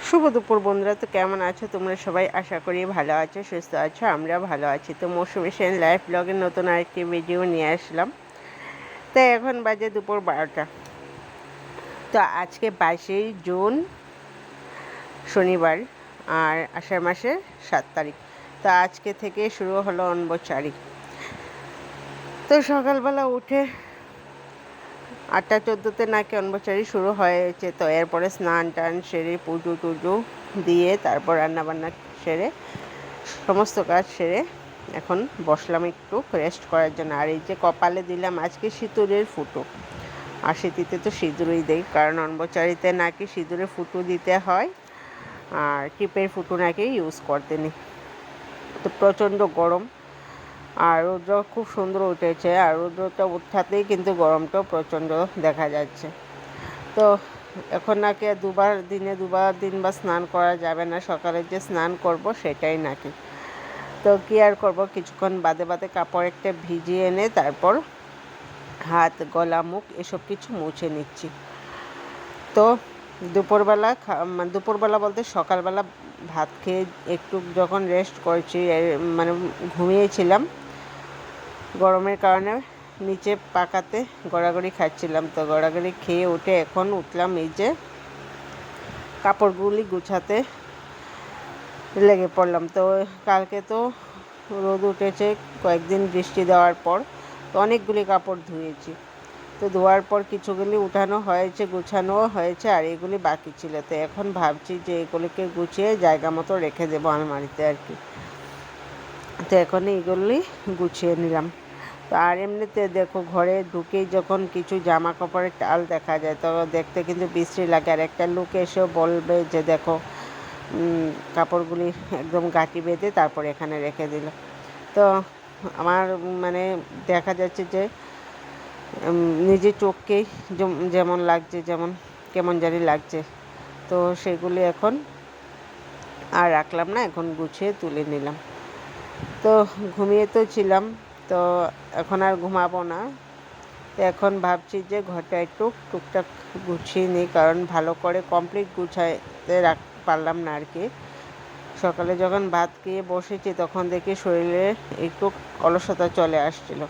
শুভ দুপুর বন্ধুরা। তো কেমন আছো তোমরা সবাই? আশা করি ভালো আছো, সুস্থ আছো। আমরা ভালো আছি। তো মৌসুমী সেন লাইফ ব্লগের নতুন আরেকটি ভিডিও নিয়ে আসলাম। তো এখন বাজে দুপুর 12টা। তো আজকে 22শে জুন, শনিবার, আর আষাঢ় মাসের 7 তারিখ। তো আজকে থেকে শুরু হলো অন্বচারী। তো সকালবেলা উঠে 8টা 14তে নাকি অন্বচারী শুরু হয়েছে। তো এরপরে স্নান টান সেরে পুজো টুজো দিয়ে তারপর রান্নাবান্না সেরে সমস্ত কাজ সেরে এখন বসলাম একটু রেস্ট করার জন্য। আর এই যে কপালে দিলাম আজকে সিঁদুরের ফুটো। আর শীতিতে তো সিঁদুরই দেই, কারণ অন্বচারীতে নাকি সিঁদুরের ফুটো দিতে হয় আর টিপের ফুটো নাকি ইউজ করতে নেই। তো প্রচণ্ড গরম, আর রৌদ্র খুব সুন্দর উঠেছে। আর রৌদ্রটা উঠাতেই কিন্তু গরমটাও প্রচণ্ড দেখা যাচ্ছে। তো এখন নাকি দিনে দুবার তিনবার স্নান করা যাবে না। সকালে যে স্নান করব সেটাই নাকি। তো কী আর করবো, কিছুক্ষণ বাদে বাদে কাপড় একটা ভিজিয়ে এনে তারপর হাত গলা মুখ এসব কিছু মুছে নিচ্ছি। তো দুপুরবেলা বলতে সকালবেলা ভাত খেয়ে একটু যখন রেস্ট করছি, মানে ঘুমিয়েছিলাম গরমের কারণে, নিচে পাকাতে গড়াগড়ি খাচ্ছিলাম। তো গড়াগড়ি খেয়ে উঠে এখন উঠলাম এই যে কাপড়গুলি গুছাতে লেগে পড়লাম। তো কালকে তো রোদ উঠেছে কয়েকদিন বৃষ্টি দেওয়ার পর, তো অনেকগুলি কাপড় ধুয়েছি। তো ধোয়ার পর কিছুগুলি উঠানো হয়েছে, গুছানোও হয়েছে, আর এগুলি বাকি ছিল। তো এখন ভাবছি যে এগুলিকে গুছিয়ে জায়গা মতো রেখে দেবো আলমারিতে আর কি। তো এখন এইগুলি গুছিয়ে নিলাম। তো আর এমনিতে দেখো, ঘরে ঢুকেই যখন কিছু জামা কাপড়ের টাল দেখা যায় তো দেখতে কিন্তু বিশ্রী লাগে। আর একটা লোক এসেও বলবে যে দেখো কাপড়গুলি একদম গাঁটি বেঁধে তারপর এখানে রেখে দিল। তো আমার মানে দেখা যাচ্ছে যে নিজের চোখকেই যেমন লাগছে, যেমন কেমন জানি লাগছে। তো সেগুলি এখন আর রাখলাম না, এখন গুছিয়ে তুলে নিলাম। তো ঘুমিয়ে তো ছিলাম, তো এখন আর ঘুমাবো না। তো এখন ভাবছি যে ঘরটা একটু টুকটাক গুছিয়ে নিই, কারণ ভালো করে কমপ্লিট গুছাইতে পারলাম না আর কি। সকালে যখন ভাত খেয়ে বসেছি তখন দেখি শরীরে একটু অলসতা চলে আসছিল।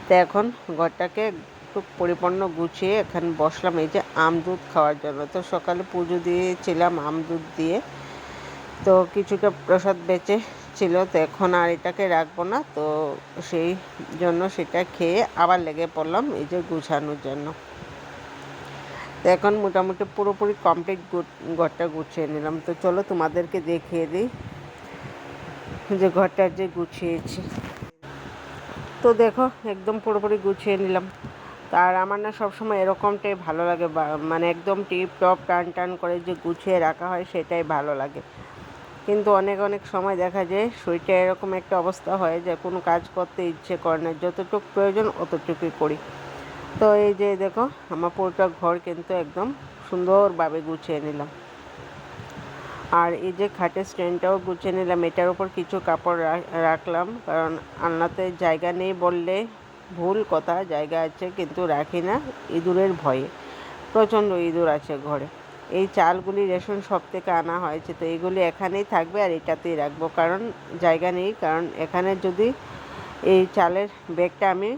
তো এখন ঘরটাকে একটু পরিপূর্ণ গুছিয়ে এখন বসলাম এই যে আম দুধ খাওয়ার জন্য। তো সকালে পুজো দিয়েছিলাম আম দুধ দিয়ে, তো কিছুটা প্রসাদ বেঁচে ছিল। তো এখন আর এটাকে রাখবো না, তো সেই জন্য সেটা খেয়ে আবার লেগে পড়লাম এই যে গুছানোর জন্য। তো এখন মোটামুটি পুরোপুরি কমপ্লিট ঘরটা গুছিয়ে নিলাম। তো চলো তোমাদেরকে দেখিয়ে দিই যে ঘরটা যে গুছিয়েছি। তো দেখো একদম পুরোপুরি গুছিয়ে নিলাম। আর আমার না সবসময় এরকমটাই ভালো লাগে, মানে একদম টিপ টপ টান টান করে যে গুছিয়ে রাখা হয় সেটাই ভালো লাগে। কিন্তু অনেক অনেক সময় দেখা যায় শরীরটা এরকম একটা অবস্থা হয় যে কোনো কাজ করতে ইচ্ছে করে না, যতটুকু প্রয়োজন অতটুকুই করি। তো এই যে দেখো আমার পুরোটা ঘর কিন্তু একদম সুন্দরভাবে গুছিয়ে নিলাম। আর এই যে খাটের স্ট্যান্ডটাও গুছিয়ে নিলাম, এটার উপর কিছু কাপড় রাখলাম, কারণ আলনাতে জায়গা নেই বললে ভুল কথা, জায়গা আছে কিন্তু রাখি না ইঁদুরের ভয়ে। প্রচণ্ড ইঁদুর আছে ঘরে। এই চালগুলি রেশন শপ থেকে আনা হয়েছে, তো এইগুলি এখানেই থাকবে আর এটাতেই রাখবো, কারণ জায়গা নেই। কারণ এখানে যদি এই চালের ব্যাগটা আমি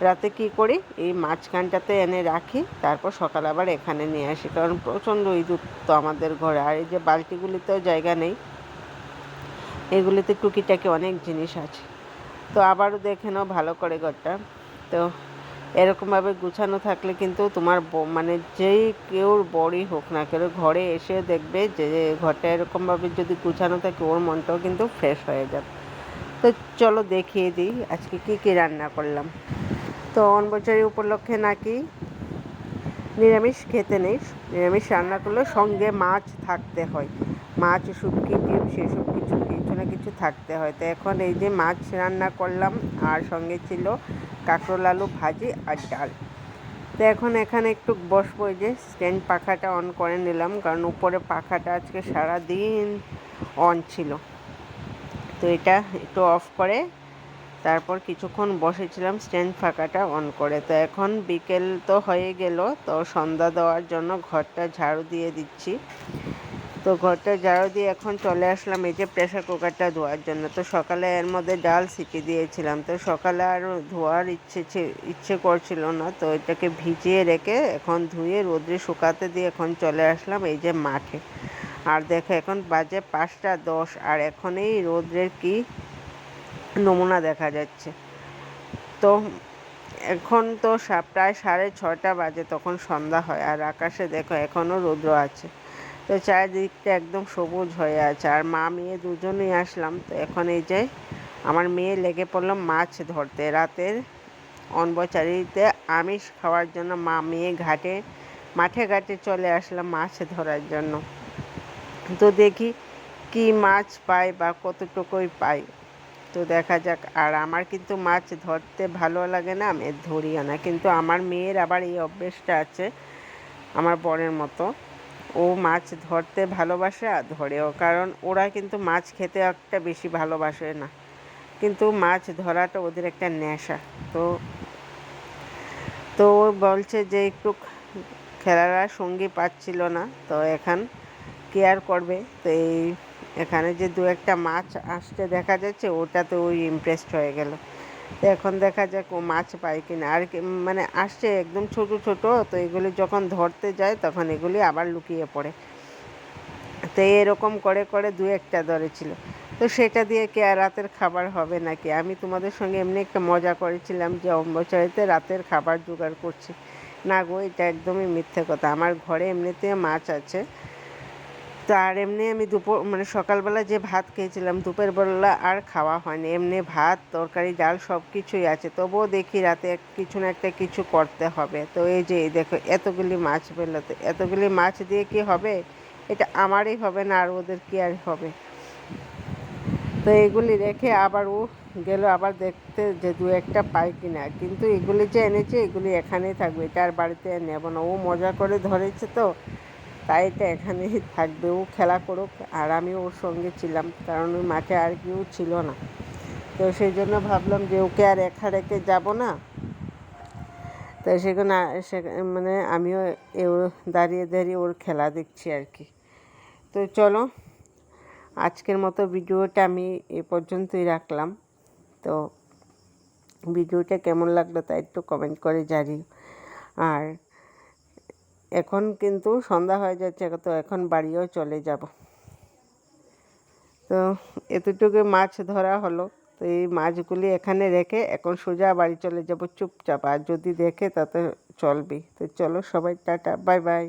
রাতে কী করি, এই মাঝখানটাতে এনে রাখি, তারপর সকাল আবার এখানে নিয়ে আসি, কারণ প্রচণ্ড ইঁদুর তো আমাদের ঘরে। আর এই যে বালতিগুলিতেও জায়গা নেই, এগুলিতে টুকিটাকি অনেক জিনিস আছে। তো আবারও দেখে নাও ভালো করে ঘরটা। তো এরকমভাবে গুছানো থাকলে কিন্তু তোমার মানে যেই কেউর বড়ই হোক না কেউ ঘরে এসে দেখবে যে ঘরটা এরকমভাবে যদি গুছানো থাকে ওর মনটাও কিন্তু ফ্রেশ হয়ে যাবে। তো চলো দেখিয়ে দিই আজকে কী কী রান্না করলাম। তো অন্বচারী উপলক্ষে নাকি নিরামিষ খেতে নেই, নিরামিষ রান্না করলে সঙ্গে মাছ থাকতে হয়, মাছ শুটকি ডিম সেসব কিছু কিছু না কিছু থাকতে হয়। তো এখন এই যে মাছ রান্না করলাম, আর সঙ্গে ছিল কাঁকরোল আলু ভাজি আর ডাল। তো এখন এখানে একটু বসবো, এই যে স্ট্যান্ড পাখাটা অন করে নিলাম, কারণ উপরে পাখাটা আজকে সারাদিন অন ছিল। তো এটা একটু অফ করে তারপর কিছুক্ষণ বসেছিলাম স্ট্যান্ড ফাঁকাটা অন করে। তো এখন বিকেল তো হয়ে গেল, তো সন্ধ্যা দেওয়ার জন্য ঘরটা ঝাড়ু দিয়ে দিচ্ছি। তো ঘরটা ঝাড়ু দিয়ে এখন চলে আসলাম এই যে প্রেশার কুকারটা ধোয়ার জন্য। তো সকালে এর মধ্যে ডাল সিটি দিয়েছিলাম, তো সকালে আর ধোয়ার ইচ্ছে করছিল না, তো এটাকে ভিজিয়ে রেখে এখন ধুয়ে রোদ্রে শুকাতে দিয়ে এখন চলে আসলাম এই যে মাঠে। আর দেখো এখন বাজে 5টা 10, আর এখন এই রোদ্রের কি নমুনা দেখা যাচ্ছে। তো এখন তো প্রায় 6:30 বাজে, তখন সন্ধ্যা হয়, আর আকাশে দেখো এখনও রৌদ্র আছে। তো চারিদিকটা একদম সবুজ হয়ে আছে। আর মা মেয়ে দুজনেই আসলাম। তো এখন এই যে আমার মেয়ে লেগে পড়লো মাছ ধরতে। রাতের অনবচারিতে আমিষ খাওয়ার জন্য মা মেয়ে মাঠে ঘাটে চলে আসলাম মাছ ধরার জন্য। তো দেখি কি মাছ পাই বা কতটুকুই পাই, তো দেখা যাক। আর আমার কিন্তু মাছ ধরতে ভালো লাগে না, আমি ধরিও না, কিন্তু আমার মেয়ের আবার এই অভ্যেসটা আছে আমার বরের মতো। ও মাছ ধরতে ভালোবাসে আর ধরেও, কারণ ওরা কিন্তু মাছ খেতে একটা বেশি ভালোবাসে না, কিন্তু মাছ ধরাটা ওদের একটা নেশা। তো তো ও বলছে যে একটু খেলার আর সঙ্গী পাচ্ছিল না, তো এখন কেয়ার করবে। তো এখানে যে দু একটা মাছ আসতে দেখা যাচ্ছে, ওটাতে ওই ইমপ্রেসড হয়ে গেল। তো এখন দেখা যাক ও মাছ পায় কিনা। আর মানে আসছে একদম ছোট ছোট, তো এগুলি যখন ধরতে যায় তখন এগুলি আবার লুকিয়ে পড়ে। তো এরকম করে করে দু একটা ধরেছিল। তো সেটা দিয়ে কি আর রাতের খাবার হবে নাকি? আমি তোমাদের সঙ্গে এমনি একটা মজা করেছিলাম যে অম্বচারিতে রাতের খাবার জোগাড় করছি। না গো, এটা একদমই মিথ্যে কথা। আমার ঘরে এমনিতে মাছ আছে। তো আর এমনি আমি মানে সকালবেলা যে ভাত খেয়েছিলাম, দুপুরবেলা আর খাওয়া হয়নি। এমনি ভাত তরকারি ডাল সব কিছুই আছে, তবুও দেখি রাতে কিছু না একটা কিছু করতে হবে। তো এই যে দেখো এতগুলি মাছ পেলো, তো এতগুলি মাছ দিয়ে কি হবে? এটা আমারই হবে না, আর ওদের কি আর হবে? তো এগুলি রেখে আবার ও গেল আবার দেখতে যে দু একটা পাই কিনা, কিন্তু এগুলি যে এনেছে এগুলি এখানেই থাকবে, এটা আর বাড়িতে নেব না। ও মজা করে ধরেছে, তো তাই এটা এখানেই থাকবে। ও খেলা করুক, আর আমি ওর সঙ্গে ছিলাম, কারণ ওই মাঠে আর কেউ ছিল না। তো সেই জন্য ভাবলাম যে ওকে আর একা রেখে যাবো না। তো সেখানে মানে আমিও দাঁড়িয়ে দাঁড়িয়ে ওর খেলা দেখছি আর কি। তো চলো, আজকের মতো ভিডিওটা আমি এ পর্যন্তই রাখলাম। তো ভিডিওটা কেমন লাগলো তা একটু কমেন্ট করে জানিও। আর এখন কিন্তু সন্ধ্যা হয়ে যাচ্ছে, তো এখন বাড়িও চলে যাব। তো এতটুকু মাছ ধরা হলো, তো এই মাছগুলি এখানে রেখে এখন সোজা বাড়ি চলে যাব চুপচাপ। আর যদি দেখে তাতে চলবে। তো চলো সবাই টাটা, বাই বাই।